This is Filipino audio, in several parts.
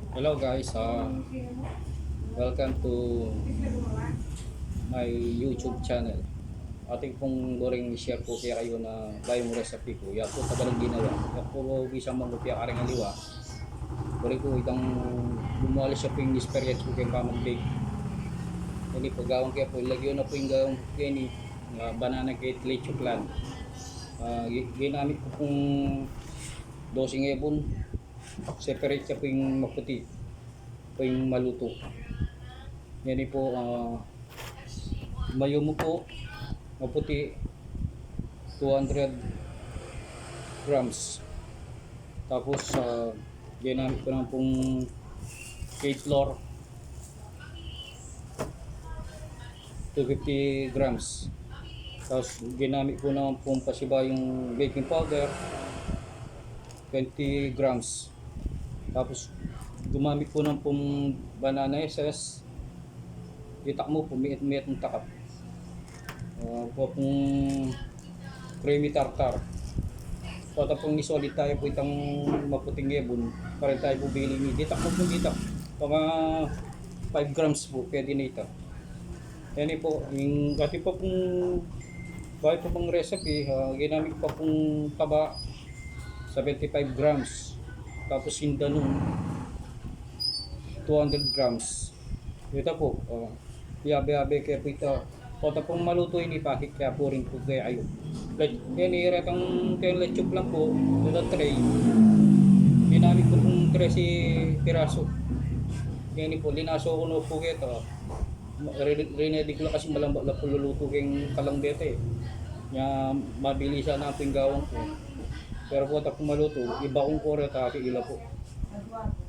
Hello guys, welcome to my YouTube channel. Ating pong boring share po kaya kayo na bayong recipe ko. Yan po tagalong ginawa. Yan po bisang mangupya karing aliwa. Balik po itang bumuali siya po yung experience ko kayong kamang bake. Hindi po gawang kaya po. Ilagyan na po yung gawang kaya ni banana cake leche plan. Ginamit ko pong dosing ebon. Separate siya po yung maputi. Po yung maluto. Yan po mayo mo po maputi 200 grams. Tapos ginamit ko lang pong cake flour 250 grams. Tapos ginamit ko naman pong pasiba yung baking powder 20 grams. Tapos gumamit ko ng pong banana essence. Itak mo, pumiit-miit ng takap. Po pong creamy tartar. So tapos isolid tayo po itang maputing ebon. Para tayo po bili ni. Ditak mo po ditak. Mga 5 grams po, pwede na ito. Yan po, yung dati pa pong bahay po pong recipe, ginamit pa pong taba 75 grams. Tapos sindanong 200 grams. Ito po, yabe-yabe kaya po ito. O tapong maluto ini pakit kaya po rin po kaya ayo. Yan iratang kaya lechup lang po, ito tray. Ginamit ko pong 13 piraso. Yan po, linaso ko na po kaya ito. Rinedi ko lang kasi malambak na po luluto kayong kalangbete. Nga mabilisan na po yung gawang po. Pero po tapong maluto, iba kong kore at ila po.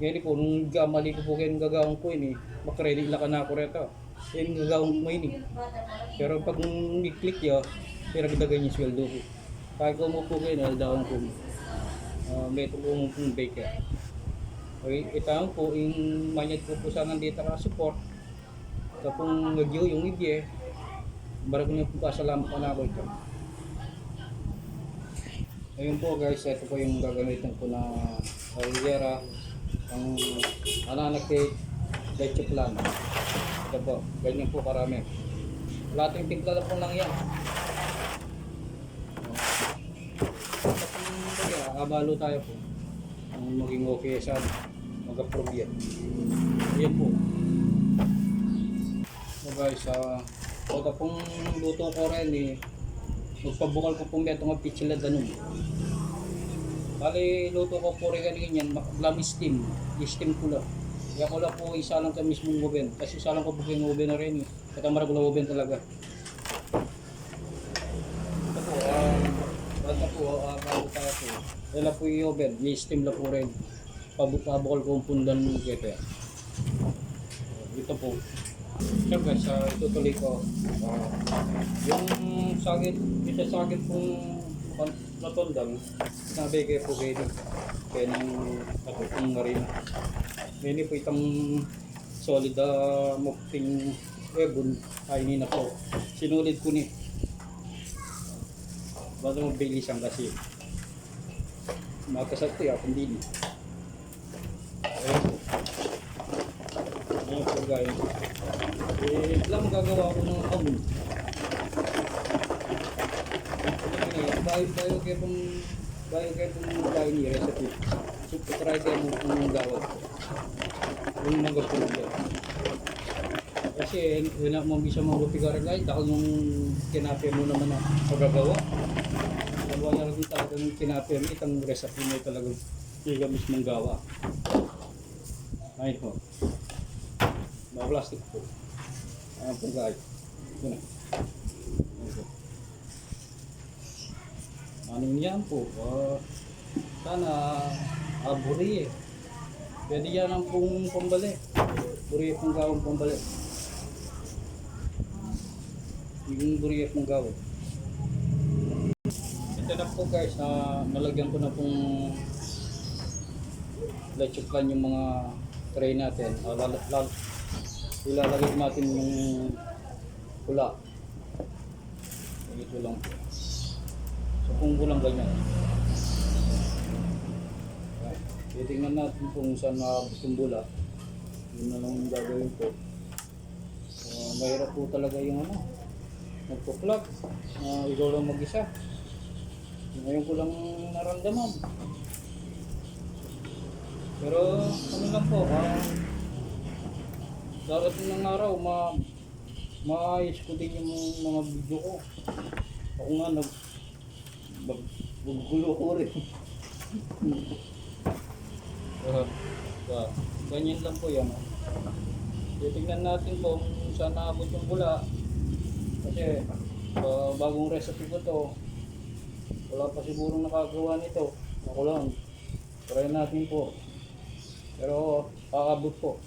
Yan po, nung gamali ko po kayo ng gagawin ko ini, makaredy lang ka na ako rito. Yan yung gagawin ko ini. Pero pag i-click yun, pinagdagan yung sweldo ko. Kaya ko mo po kayo, naladawan ko. May tulungan pong bake. Okay, ito po, yung manyad ko po sana dito ka support. Ito pong nagyo yung ibye. Barag niyo po pasalamat ka na ako ito. Ayun po guys, ito po yung gagamitin ko na Riviera, ang banana cake leche plan. Ito po, ganyan po karami. Lating timpla po lang yan. Abalo tayo po. Ang maging okay sa mag-approve yan. Ayan po. So guys, ito pong luto ko rin eh. Magpabukal ko pong metong ang pichila ganun. Bali, luto ko po rin ganyan, lami steam. I-steam ko lang. Kaya ko lang po isa lang ka mismong oven. Kasi isa lang ko po yung oven na rin. Kaya maragula oven talaga. Ito po, basta po, bago tayo po. Yan lang po yung oven. I-steam lang po rin. Pabukal ko ang pundan ng kete. Ito po. So guys, itutuloy ko. Yung sagit, ito sagit pong natundang, sabi kayo po kayo kaya ng katutong marina. Ngayon po itang solid mukting ebon ay nina po. Sinulid ko ni. Bago mabilis ang kasi. Makasakto ya, kundi ni. Ayan po. Ayan po guys. Lang gagawa ko ng abon. Bayo kayo pong ni recipe. So, try kayo mong gawin. Yung mga pulga. Kasi, wala mo bisa mag-upigaran guys. Dahil nung kinape mo naman ang magagawa. Dalawa na rin talagang kinape mo. Itang recipe mo talagang higa mismong gawa. Ayun po. Mga plastic po. Ayan po guys. Ito na. Anong yan po? Sana buri eh. Pwede yan ang pong pambali. Buri pong gawang pambali. Yung buri pong gawang. Ito na po guys, nalagyan ko na pong leche plan yung mga tray natin. Ilalagay natin yung pula. Ito lang po. So kung kulang ganyan. Titingnan natin kung saan nakabot yung bula. Yun na lang yung gagawin ko. Mahirap po talaga yung ano, magpo-plug. Ikaw lang mag-isa. Ngayon ko lang naramdaman. Pero ano lang po, darating ng araw, maayos ko din yung mga video ko. Ako nga, naggulo ko rin. Ganyan lang po yan. Titignan natin kung saan naabot yung bula. Kasi bagong recipe ko to. Wala pa siguro nakagawa nito. Ako lang. Try natin po. Pero aabot po.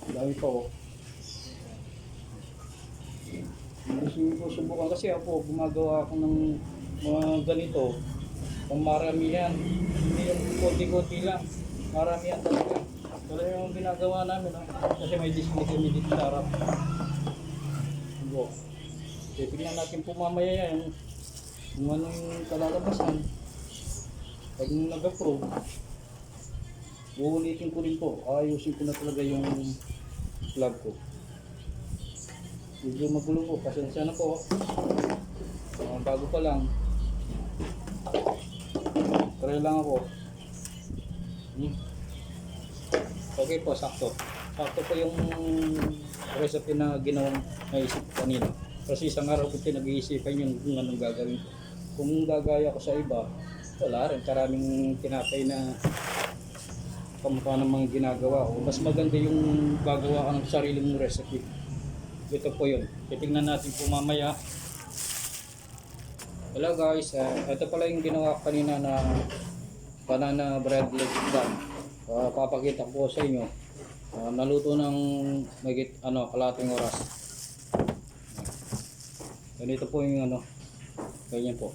Dami pa po. Gusto ko subukan kasi ako gumagawa ako ng mga ganito. Kung maramihan. Hindi yung konti-konti lang. Maramihan talaga. Pero yung ginagawa namin, kasi may display kami dito sa harap. Titignan natin po mamaya yan. Kung ano yung kalalabasan. Pag nag-approve, uulitin ko rin po. Ayusin ko na talaga yung vlog ko. Medyo magulo po. Pasensya na po. Bago pa lang. Try lang ako. Okay po, sakto. Sakto po yung recipe na ginawang naisip kanina. Kasi isang araw ko pinag-iisipan yung kung anong gagawin ko. Kung gagaya ko sa iba, wala rin. Karaming tinapay na kamukha ng mga ginagawa ko. Mas maganda yung gagawa ka ng sarili mong recipe. Ito po yun. Titingnan natin po mamaya. Hello guys, ito pala yung ginawa ko kanina na banana bread leg. Papakita ko sa inyo. Naluto ng magit kalating oras. Ganito po yung ganyan po.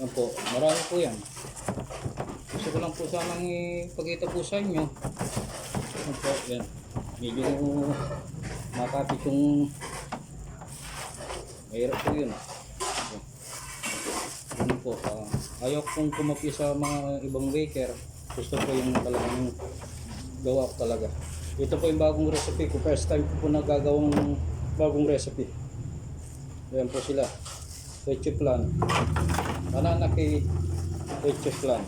Yan po, marami po yan. Gusto ko lang po sanang ipakita po sa inyo. Yan po, yan. Medyo makapit yung mahirap po yun. Yan po, ayaw kong kumapi sa mga ibang baker. Gusto ko yung talagang gawa ko talaga. Ito po yung bagong recipe ko. First time ko po nagagawang bagong recipe. Ayan po sila. Leche flan. Banana cake. Leche flan.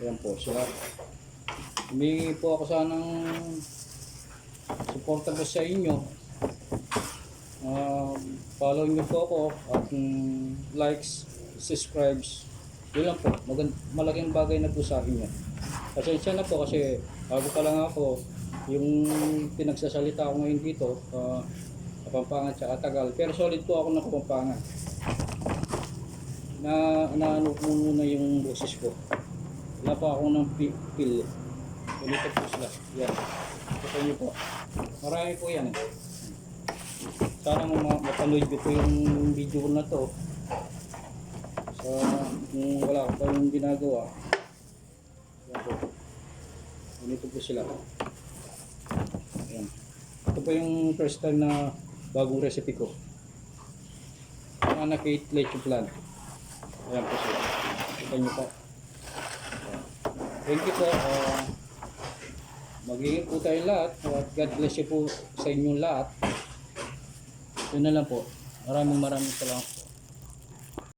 Ayan po sila. Humingi po ako sanang suporta po sa inyo. Follow nyo po ako at likes, subscribes. Yun lang po, malaking bagay na po sa akin yan. Pasensya na po kasi bago pa lang ako, yung pinagsasalita ko ngayon dito, Kapampangan at Tagal. Pero solid po ako ng Kapampangan. Naano po muna yung boses ko. Wala pa ako ng feel. Ganito po sila. Yan. Ito nyo po. Marami po yan. Sana mapanood nyo po yung video na to. Kung wala ko pa yung ginagawa. Yan po. Ganito po sila. Ayan. Ito po yung first time na bagong recipe ko. Banana cake leche flan. Ayan po sila. Kita nyo po. Thank you po. Mag-iingat po tayo lahat. God bless you po sa inyong lahat. Yun na lang po. Maraming salamat.